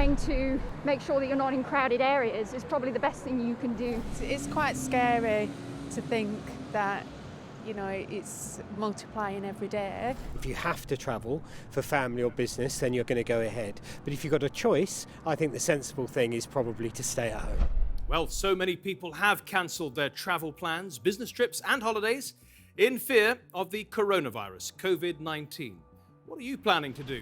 trying to make sure that you're not in crowded areas is probably the best thing you can do. It's quite scary to think that, you know, it's multiplying every day. If you have to travel for family or business, then you're going to go ahead. But if you've got a choice, I think the sensible thing is probably to stay at home. Well, so many people have cancelled their travel plans, business trips and holidays in fear of the coronavirus, COVID-19. What are you planning to do?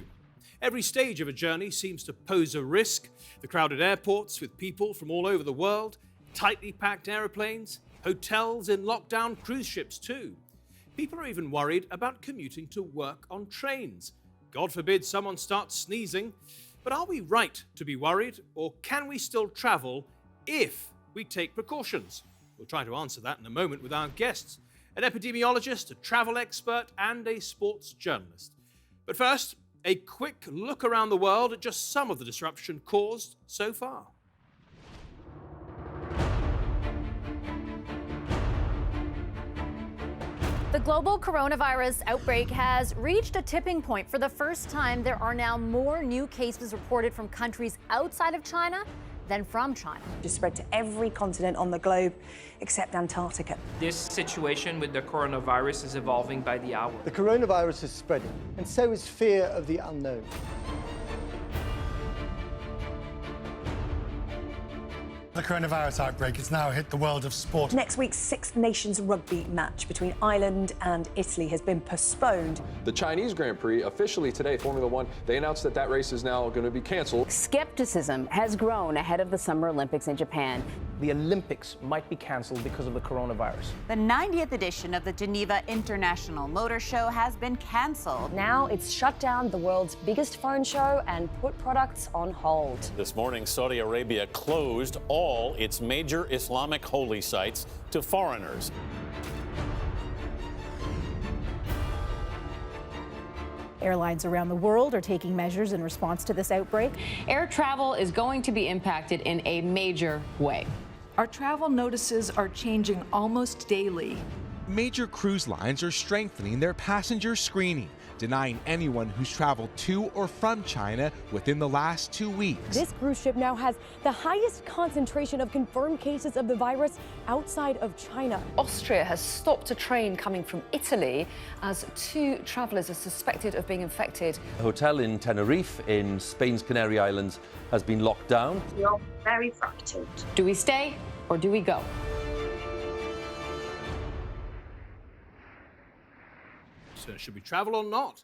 Every stage of a journey seems to pose a risk. The crowded airports with people from all over the world, tightly packed aeroplanes, hotels in lockdown, cruise ships too. People are even worried about commuting to work on trains. God forbid someone starts sneezing. But are we right to be worried, or can we still travel if we take precautions? We'll try to answer that in a moment with our guests, an epidemiologist, a travel expert, and a sports journalist. But first, a quick look around the world at just some of the disruption caused so far. The global coronavirus outbreak has reached a tipping point. For the first time, there are now more new cases reported from countries outside of China than from China. Just spread to every continent on the globe except Antarctica. This situation with the coronavirus is evolving by the hour. The coronavirus is spreading, and so is fear of the unknown. The coronavirus outbreak has now hit the world of sport. Next week's Six Nations rugby match between Ireland and Italy has been postponed. The Chinese Grand Prix, officially today, Formula One, they announced that that race is now going to be canceled. Skepticism has grown ahead of the Summer Olympics in Japan. The Olympics might be canceled because of the coronavirus. The 90th edition of the Geneva International Motor Show has been canceled. Now it's shut down the world's biggest phone show and put products on hold. This morning, Saudi Arabia closed all its major Islamic holy sites to foreigners. Airlines around the world are taking measures in response to this outbreak. Air travel is going to be impacted in a major way. Our travel notices are changing almost daily. Major cruise lines are strengthening their passenger screening, denying anyone who's traveled to or from China within the last 2 weeks. This cruise ship now has the highest concentration of confirmed cases of the virus outside of China. Austria has stopped a train coming from Italy as 2 travelers are suspected of being infected. A hotel in Tenerife in Spain's Canary Islands has been locked down. We are very frightened. Do we stay or do we go? So should we travel or not?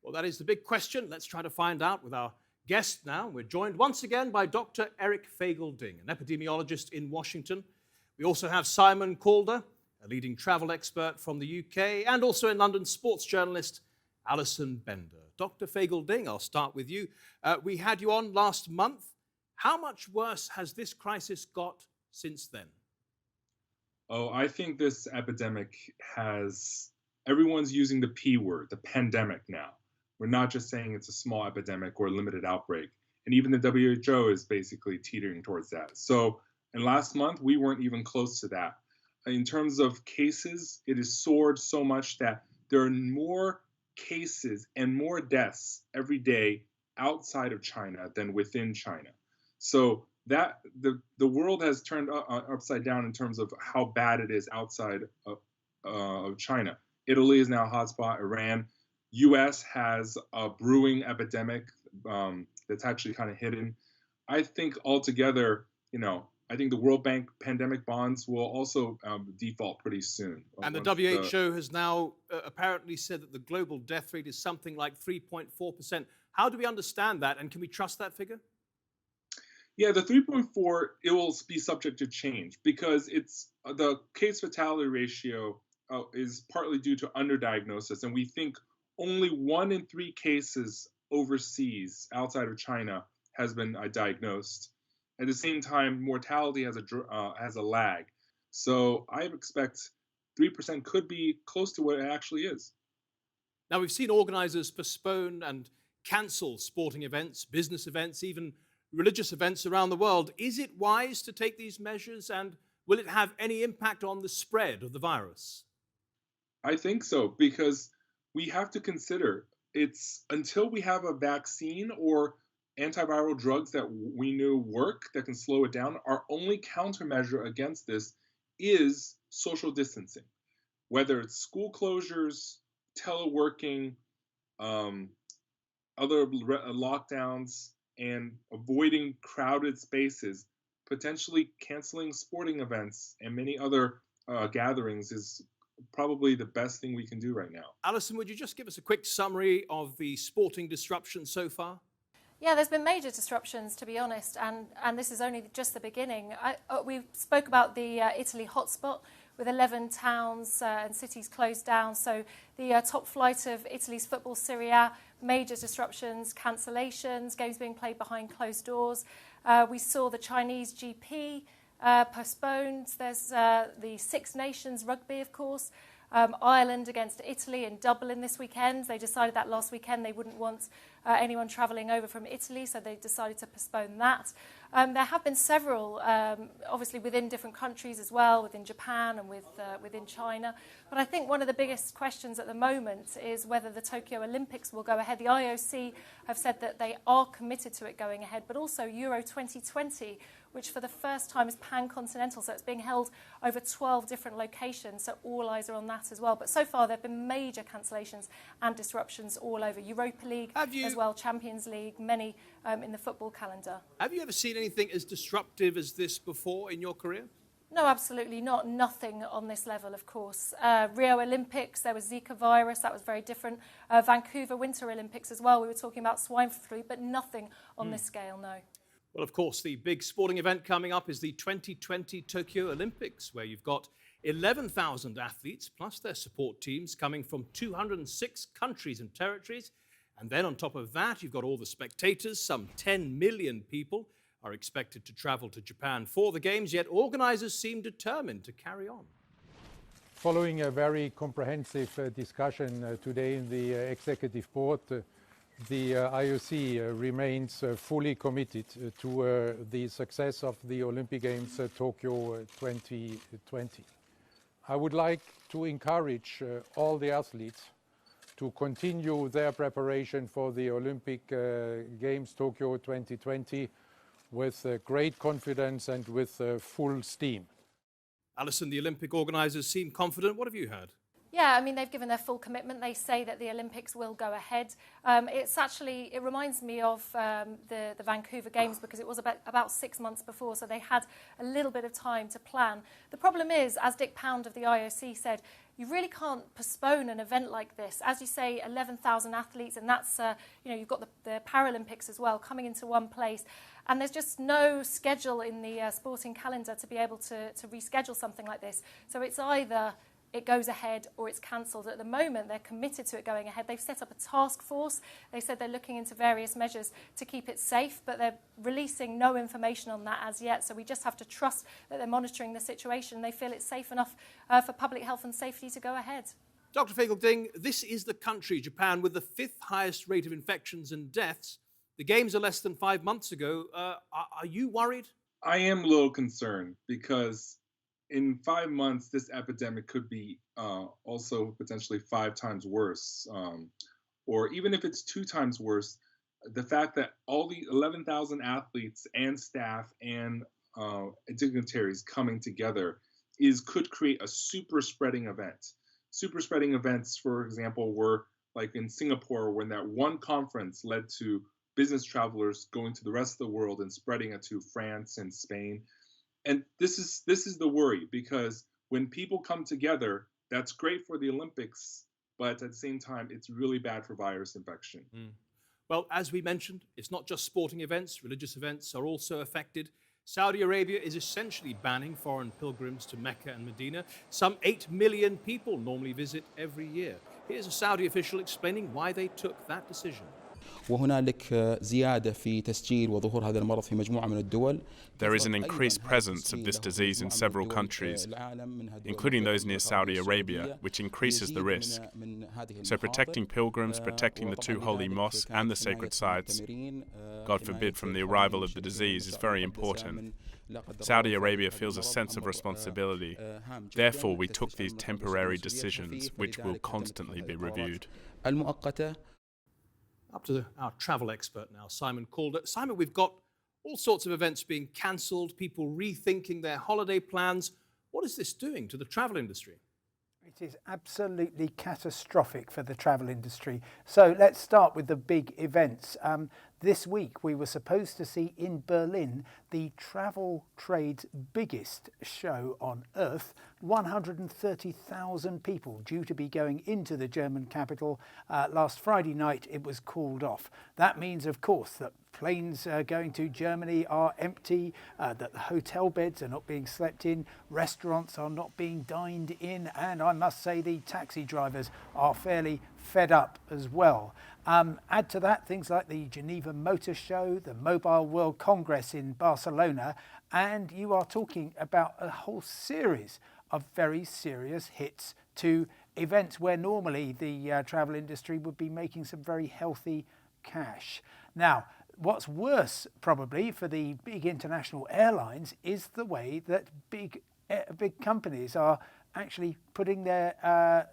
Well, that is the big question. Let's try to find out with our guest now. We're joined once again by Dr. Eric Fagel-Ding, an epidemiologist in Washington. We also have Simon Calder, a leading travel expert from the UK, and also in London, sports journalist Alison Bender. Dr. Fagel-Ding, I'll start with you. We had you on last month. How much worse has this crisis got since then? Oh, I think this epidemic has... Everyone's using the P word, the pandemic now. We're not just saying it's a small epidemic or a limited outbreak. And even the WHO is basically teetering towards that. So in last month, we weren't even close to that. In terms of cases, it has soared so much that there are more cases and more deaths every day outside of China than within China. So that the world has turned upside down in terms of how bad it is outside of China. Italy is now a hotspot. Iran, U.S. has a brewing epidemic that's actually kind of hidden. I think altogether, I think the World Bank pandemic bonds will also default pretty soon. And the WHO has now apparently said that the global death rate is something like 3.4%. How do we understand that, and can we trust that figure? Yeah, the 3.4, it will be subject to change because it's the case fatality ratio is partly due to underdiagnosis, and we think only 1 in 3 cases overseas, outside of China, has been diagnosed. At the same time, mortality has a lag. So I expect 3% could be close to what it actually is. Now, we've seen organizers postpone and cancel sporting events, business events, even religious events around the world. Is it wise to take these measures, and will it have any impact on the spread of the virus? I think so, because we have to consider it's until we have a vaccine or antiviral drugs that we knew work, that can slow it down, our only countermeasure against this is social distancing. Whether it's school closures, teleworking, other lockdowns, and avoiding crowded spaces, potentially canceling sporting events and many other gatherings is probably the best thing we can do right now. Alison, would you just give us a quick summary of the sporting disruption so far? Yeah, there's been major disruptions, to be honest, and this is only just the beginning. We spoke about the Italy hotspot with 11 towns and cities closed down. So the top flight of Italy's football, Serie A, major disruptions, cancellations, games being played behind closed doors. We saw the Chinese GP postponed. There's the Six Nations rugby, of course. Ireland against Italy in Dublin this weekend. They decided that last weekend they wouldn't want anyone travelling over from Italy, so they decided to postpone that. There have been several, obviously within different countries as well, within Japan and within China. But I think one of the biggest questions at the moment is whether the Tokyo Olympics will go ahead. The IOC have said that they are committed to it going ahead, but also Euro 2020, which for the first time is pan-continental, so it's being held over 12 different locations, so all eyes are on that as well. But so far there have been major cancellations and disruptions all over. Europa League as well, Champions League, many in the football calendar. Have you ever seen anything as disruptive as this before in your career? No, absolutely not. Nothing on this level, of course. Rio Olympics, there was Zika virus, that was very different. Vancouver Winter Olympics as well, we were talking about swine flu, but nothing on this scale, no. Well, of course, the big sporting event coming up is the 2020 Tokyo Olympics, where you've got 11,000 athletes plus their support teams coming from 206 countries and territories. And then on top of that, you've got all the spectators. Some 10 million people are expected to travel to Japan for the Games, yet organisers seem determined to carry on. Following a very comprehensive discussion today in the Executive Board, the IOC remains fully committed to the success of the Olympic Games Tokyo 2020. I would like to encourage all the athletes to continue their preparation for the Olympic Games Tokyo 2020 with great confidence and with full steam. Alison, the Olympic organisers seem confident. What have you heard? Yeah, I mean, they've given their full commitment. They say that the Olympics will go ahead. It reminds me of the Vancouver Games because it was about 6 months before, so they had a little bit of time to plan. The problem is, as Dick Pound of the IOC said, you really can't postpone an event like this. As you say, 11,000 athletes, and that's, you've got the Paralympics as well coming into one place. And there's just no schedule in the sporting calendar to be able to reschedule something like this. So it's either it goes ahead or it's cancelled. At the moment, they're committed to it going ahead. They've set up a task force. They said they're looking into various measures to keep it safe, but they're releasing no information on that as yet. So we just have to trust that they're monitoring the situation. They feel it's safe enough for public health and safety to go ahead. Dr. Fagel-Ding, this is the country, Japan, with the 5th highest rate of infections and deaths. The Games are less than 5 months ago. Are you worried? I am a little concerned because in 5 months, this epidemic could be also potentially 5 times worse. Or even if it's 2 times worse, the fact that all the 11,000 athletes and staff and dignitaries coming together could create a super spreading event. Super spreading events, for example, were like in Singapore when that one conference led to business travelers going to the rest of the world and spreading it to France and Spain. And this is the worry, because when people come together, that's great for the Olympics, but at the same time, it's really bad for virus infection. Well, as we mentioned, it's not just sporting events. Religious events are also affected. Saudi Arabia is essentially banning foreign pilgrims to Mecca and Medina. Some 8 million people normally visit every year. Here's a Saudi official explaining why they took that decision. وهنالك زيادة في تسجيل وظهور هذا المرض في مجموعة من الدول. There is an increased presence of this disease in several countries, including those near Saudi Arabia, which increases the risk. So protecting pilgrims, protecting the 2 holy mosques and the sacred sites, God forbid from the arrival of the disease, is very important. Saudi Arabia feels a sense of responsibility. Therefore, we took these temporary decisions, which will constantly be reviewed. Up to our travel expert now, Simon Calder. Simon, we've got all sorts of events being cancelled, people rethinking their holiday plans. What is this doing to the travel industry? It is absolutely catastrophic for the travel industry. So let's start with the big events. This week we were supposed to see in Berlin the travel trade's biggest show on earth. 130,000 people due to be going into the German capital. Last Friday night it was called off. That means, of course, that planes going to Germany are empty, that the hotel beds are not being slept in, restaurants are not being dined in, and I must say the taxi drivers are fairly fed up as well. Add to that things like the Geneva Motor Show, the Mobile World Congress in Barcelona, and you are talking about a whole series of very serious hits to events where normally the travel industry would be making some very healthy cash. Now, what's worse probably for the big international airlines is the way that big companies are actually putting their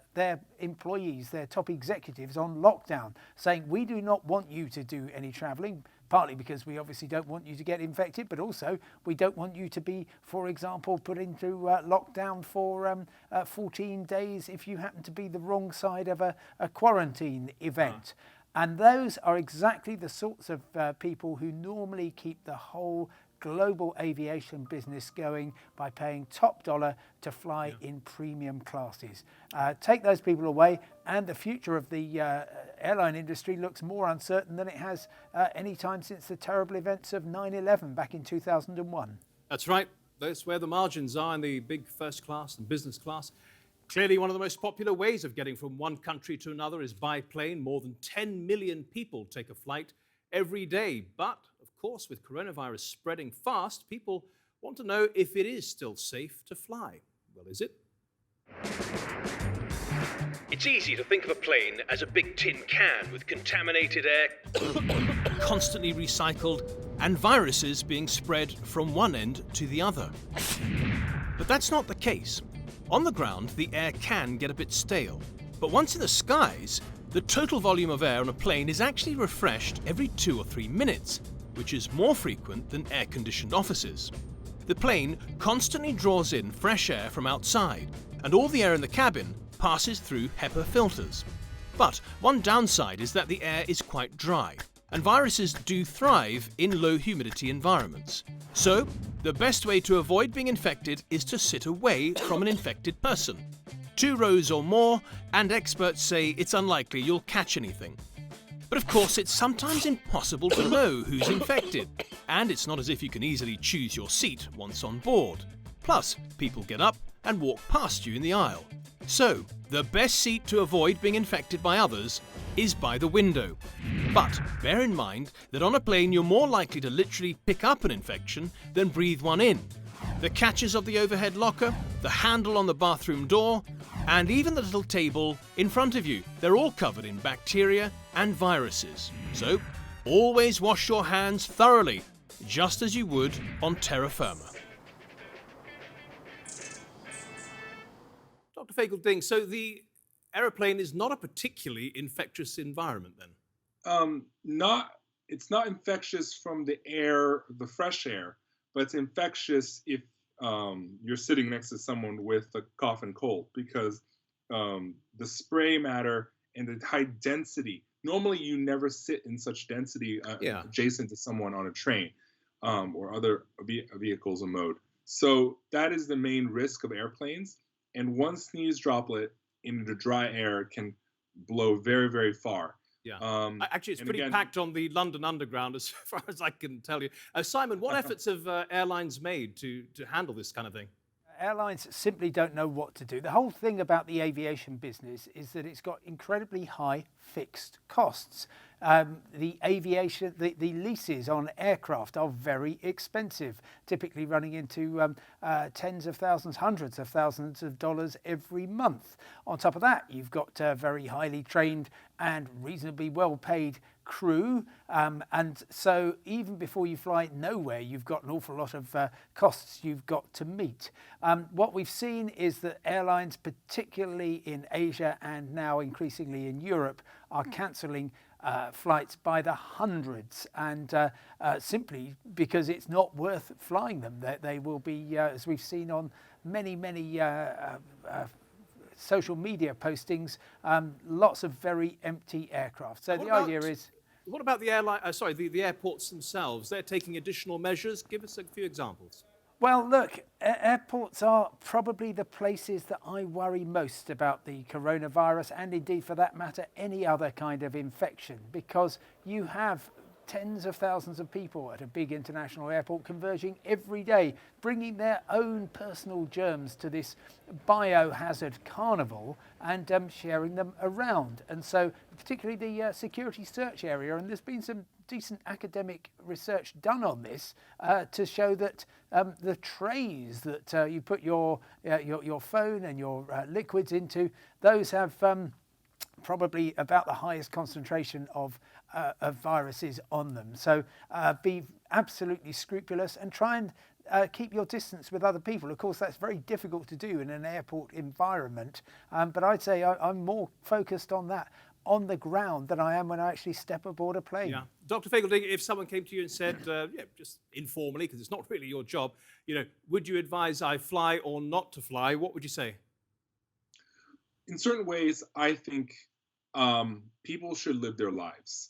employees, their top executives on lockdown, saying we do not want you to do any travelling, partly because we obviously don't want you to get infected, but also we don't want you to be, for example, put into lockdown for 14 days if you happen to be the wrong side of a quarantine event. And those are exactly the sorts of people who normally keep the whole global aviation business going by paying top dollar to fly in premium classes. Take those people away and the future of the airline industry looks more uncertain than it has any time since the terrible events of 9/11 back in 2001. That's right. That's where the margins are in the big first class and business class. Clearly, one of the most popular ways of getting from one country to another is by plane. More than 10 million people take a flight every day. But, of course, with coronavirus spreading fast, people want to know if it is still safe to fly. Well, is it? It's easy to think of a plane as a big tin can with contaminated air, constantly recycled, and viruses being spread from one end to the other. But that's not the case. On the ground, the air can get a bit stale. But once in the skies, the total volume of air on a plane is actually refreshed every 2 or 3 minutes, which is more frequent than air-conditioned offices. The plane constantly draws in fresh air from outside, and all the air in the cabin passes through HEPA filters. But one downside is that the air is quite dry, and viruses do thrive in low humidity environments. So, the best way to avoid being infected is to sit away from an infected person. 2 rows or more, and experts say it's unlikely you'll catch anything. But of course, it's sometimes impossible to know who's infected, and it's not as if you can easily choose your seat once on board. Plus, people get up and walk past you in the aisle. So, the best seat to avoid being infected by others is by the window. But bear in mind that on a plane you're more likely to literally pick up an infection than breathe one in. The catches of the overhead locker, the handle on the bathroom door, and even the little table in front of you, they're all covered in bacteria and viruses. So, always wash your hands thoroughly, just as you would on terra firma. Dr. Fagel-Ding, so the aeroplane is not a particularly infectious environment then? It's not infectious from the air, the fresh air, but it's infectious if you're sitting next to someone with a cough and cold, because the spray matter and the high density, normally you never sit in such density adjacent to someone on a train or other vehicles or mode. So that is the main risk of airplanes. And one sneeze droplet in the dry air can blow very, very far. Yeah. Actually, it's pretty packed on the London Underground, as far as I can tell you. Simon, what efforts have airlines made to handle this kind of thing? Airlines simply don't know what to do. The whole thing about the aviation business is that it's got incredibly high fixed costs. The leases on aircraft are very expensive, typically running into tens of thousands, hundreds of thousands of dollars every month. On top of that, you've got very highly trained and reasonably well-paid crew, and so even before you fly nowhere, you've got an awful lot of costs you've got to meet. What we've seen is that airlines, particularly in Asia and now increasingly in Europe, are cancelling flights by the hundreds, and simply because it's not worth flying them. They will be, as we've seen on many social media postings, lots of very empty aircraft. So the idea is... What about the the airports themselves? They're taking additional measures. Give us a few examples. Well, look, airports are probably the places that I worry most about the coronavirus, and indeed, for that matter, any other kind of infection, because you have tens of thousands of people at a big international airport converging every day, bringing their own personal germs to this biohazard carnival and sharing them around. And so particularly the security search area, and there's been some decent academic research done on this to show that the trays that you put your phone and your liquids into, those have probably about the highest concentration of viruses on them. So be absolutely scrupulous and try and keep your distance with other people. Of course, that's very difficult to do in an airport environment, but I'd say I'm more focused on that on the ground than I am when I actually step aboard a plane. Yeah. Dr. Fagleding, if someone came to you and said, just informally, because it's not really your job, would you advise I fly or not to fly? What would you say? In certain ways, I think people should live their lives,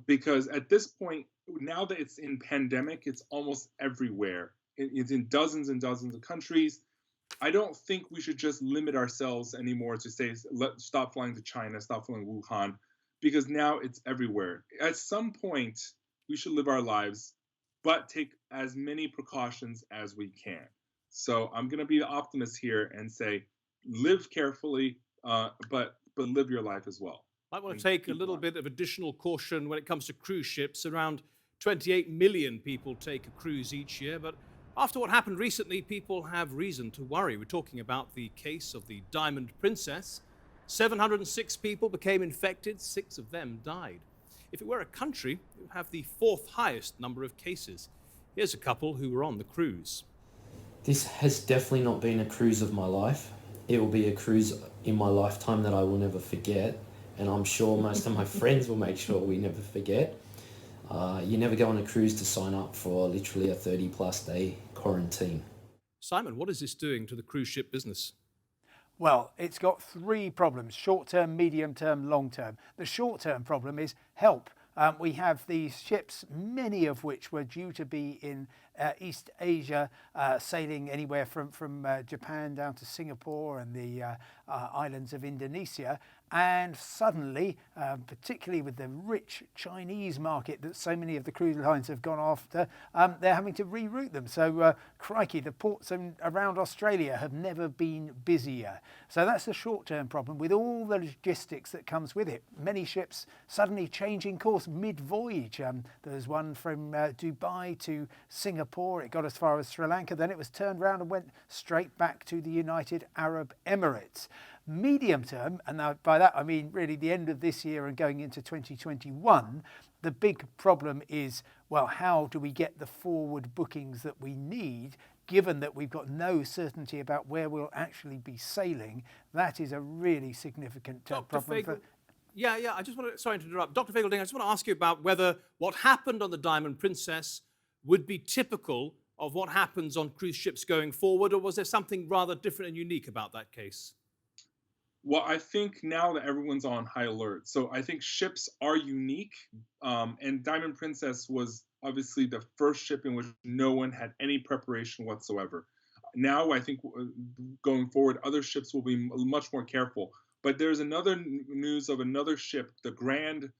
because at this point, now that it's in pandemic, it's almost everywhere. It's in dozens and dozens of countries. I don't think we should just limit ourselves anymore to say, stop flying to China, stop flying Wuhan, because now it's everywhere. At some point, we should live our lives, but take as many precautions as we can. So I'm going to be the optimist here and say, live carefully, but live your life as well. Might want to take a little bit of additional caution when it comes to cruise ships. Around 28 million people take a cruise each year, but after what happened recently, people have reason to worry. We're talking about the case of the Diamond Princess. 706 people became infected, 6 of them died. If it were a country, it would have the 4th highest number of cases. Here's a couple who were on the cruise. This has definitely not been a cruise of my life. It will be a cruise in my lifetime that I will never forget, and I'm sure most of my friends will make sure we never forget. You never go on a cruise to sign up for literally a 30-plus day quarantine. Simon, what is this doing to the cruise ship business? Well, it's got 3 problems: short-term, medium-term, long-term. The short-term problem is help. We have these ships, many of which were due to be in East Asia, sailing anywhere from Japan down to Singapore and the islands of Indonesia. And suddenly, particularly with the rich Chinese market that so many of the cruise lines have gone after, they're having to reroute them. So, crikey, the ports around Australia have never been busier. So that's the short-term problem, with all the logistics that comes with it. Many ships suddenly changing course mid-voyage. There's one from Dubai to Singapore. It got as far as Sri Lanka. Then it was turned around and went straight back to the United Arab Emirates. Medium term, and by that I mean really the end of this year and going into 2021, the big problem is, well, how do we get the forward bookings that we need, given that we've got no certainty about where we'll actually be sailing? That is a really significant problem. I just want to, sorry to interrupt. Dr. Fagleding, I just want to ask you about whether what happened on the Diamond Princess would be typical of what happens on cruise ships going forward, or was there something rather different and unique about that case? Well, I think now that everyone's on high alert, so I think ships are unique, and Diamond Princess was obviously the first ship in which no one had any preparation whatsoever. Now, I think going forward, other ships will be much more careful. But there's another news of another ship, the Grand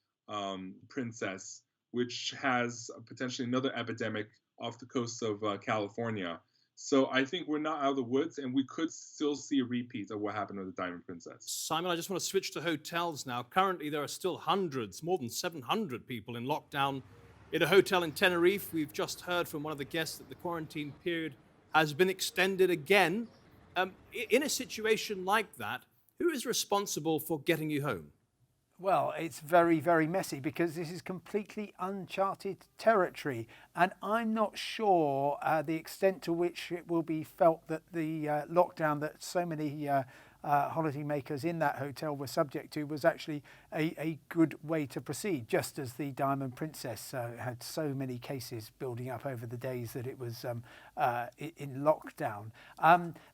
Princess, which has potentially another epidemic off the coast of California. So I think we're not out of the woods, and we could still see a repeat of what happened with the Diamond Princess. Simon, I just want to switch to hotels now. Currently, there are still hundreds, more than 700 people in lockdown in a hotel in Tenerife. We've just heard from one of the guests that the quarantine period has been extended again. In a situation like that, who is responsible for getting you home? Well, it's very, very messy because this is completely uncharted territory, and I'm not sure the extent to which it will be felt that the lockdown that so many holidaymakers in that hotel were subject to was actually a good way to proceed, just as the Diamond Princess had so many cases building up over the days that it was in lockdown.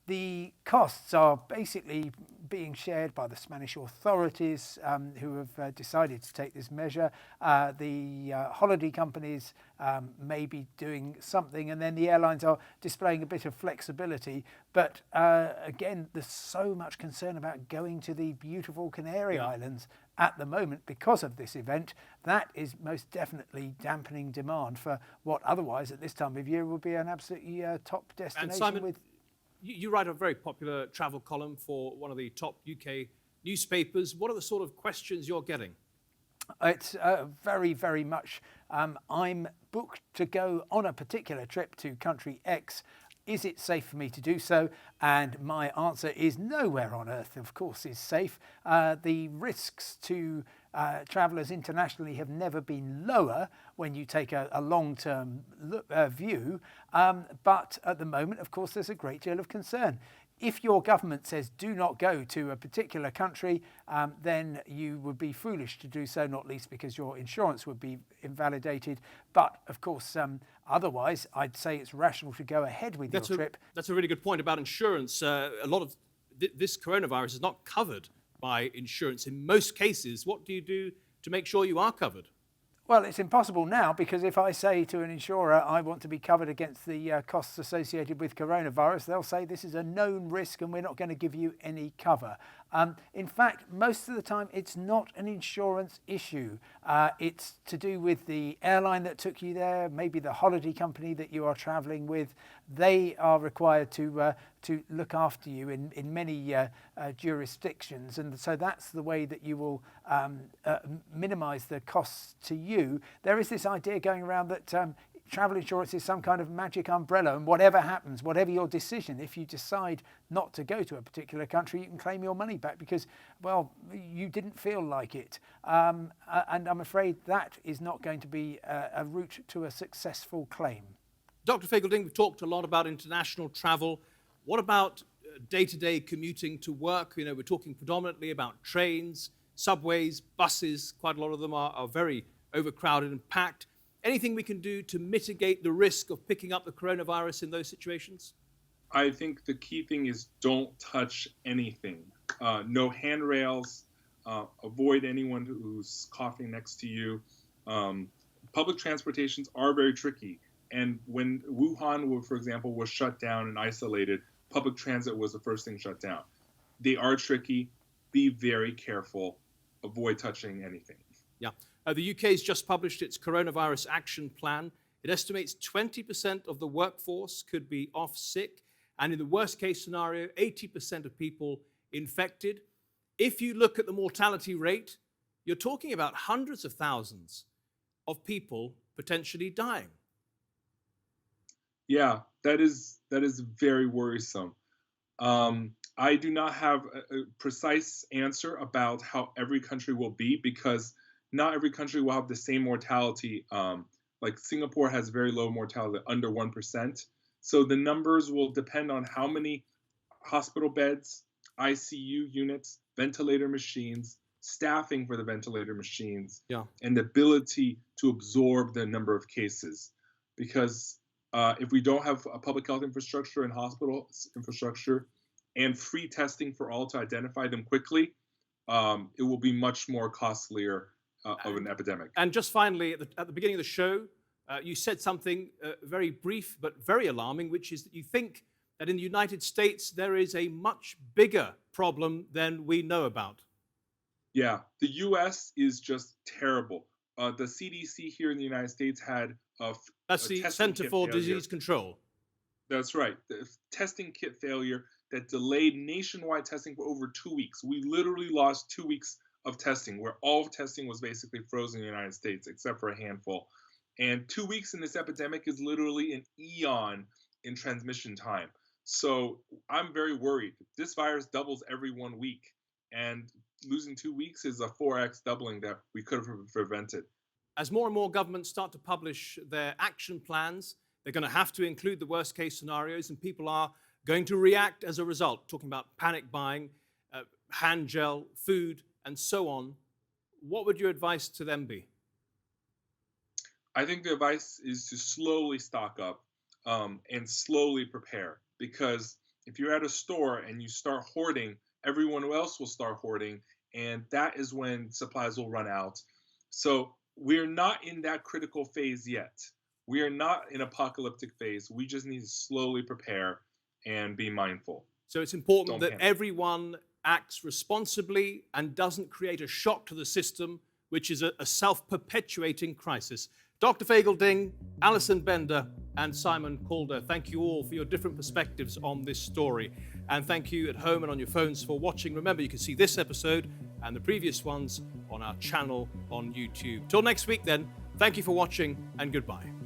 The costs are basically being shared by the Spanish authorities, who have decided to take this measure. The holiday companies may be doing something, and then the airlines are displaying a bit of flexibility. But again, there's so much concern about going to the beautiful Canary Islands at the moment because of this event. That is most definitely dampening demand for what otherwise at this time of year would be an absolutely top destination. And Simon, you write a very popular travel column for one of the top UK newspapers. What are the sort of questions you're getting? It's very, very much, I'm booked to go on a particular trip to country X. Is it safe for me to do so? And my answer is nowhere on earth, of course, is safe. The risks to travellers internationally have never been lower when you take a long-term view. But at the moment, of course, there's a great deal of concern. If your government says do not go to a particular country, then you would be foolish to do so, not least because your insurance would be invalidated. But of course, otherwise, I'd say it's rational to go ahead with your trip. That's a really good point about insurance. A lot of this coronavirus is not covered by insurance in most cases. What do you do to make sure you are covered? Well, it's impossible now, because if I say to an insurer I want to be covered against the costs associated with coronavirus, they'll say this is a known risk and we're not going to give you any cover. In fact, most of the time it's not an insurance issue. It's to do with the airline that took you there, maybe the holiday company that you are travelling with. They are required to look after you in many jurisdictions, and so that's the way that you will minimise the costs to you. There is this idea going around that travel insurance is some kind of magic umbrella, and whatever happens, whatever your decision, if you decide not to go to a particular country, you can claim your money back because, well, you didn't feel like it. And I'm afraid that is not going to be a route to a successful claim. Dr. Fagleding, we've talked a lot about international travel. What about day-to-day commuting to work? You know, we're talking predominantly about trains, subways, buses. Quite a lot of them are very overcrowded and packed. Anything we can do to mitigate the risk of picking up the coronavirus in those situations? I think the key thing is don't touch anything. No handrails. Avoid anyone who's coughing next to you. Public transportations are very tricky. And when Wuhan, for example, was shut down and isolated, public transit was the first thing shut down. They are tricky. Be very careful. Avoid touching anything. Yeah. The UK's just published its coronavirus action plan. It estimates 20% of the workforce could be off sick, and in the worst case scenario, 80% of people infected. If you look at the mortality rate, you're talking about hundreds of thousands of people potentially dying. Yeah, that is very worrisome. I do not have a precise answer about how every country will be, because not every country will have the same mortality. Like Singapore has very low mortality, under 1%. So the numbers will depend on how many hospital beds, ICU units, ventilator machines, staffing for the ventilator machines, and the ability to absorb the number of cases. Because if we don't have a public health infrastructure and hospital infrastructure and free testing for all to identify them quickly, it will be much more costlier of an epidemic. And just finally, at the beginning of the show, you said something very brief but very alarming, which is that you think that in the United States there is a much bigger problem than we know about. Yeah, the U.S. is just terrible. The CDC here in the United States had That's the Center for Disease Control. That's right. The testing kit failure that delayed nationwide testing for over 2 weeks. We literally lost 2 weeks of testing, where all testing was basically frozen in the United States, except for a handful. And 2 weeks in this epidemic is literally an eon in transmission time. So I'm very worried. This virus doubles every 1 week, and losing 2 weeks is a 4x doubling that we could have prevented. As more and more governments start to publish their action plans, they're going to have to include the worst case scenarios, and people are going to react as a result, talking about panic buying. hand gel, food, and so on, what would your advice to them be? I think the advice is to slowly stock up and slowly prepare, because if you're at a store and you start hoarding, everyone else will start hoarding, and that is when supplies will run out. So we're not in that critical phase yet. We are not in apocalyptic phase. We just need to slowly prepare and be mindful. So it's important Don't that panic. everyone acts responsibly and doesn't create a shock to the system, which is a self-perpetuating crisis. Dr. Fagel-Ding, Alison Bender, and Simon Calder, thank you all for your different perspectives on this story. And thank you at home and on your phones for watching. Remember, you can see this episode and the previous ones on our channel on YouTube. Till next week then, thank you for watching and goodbye.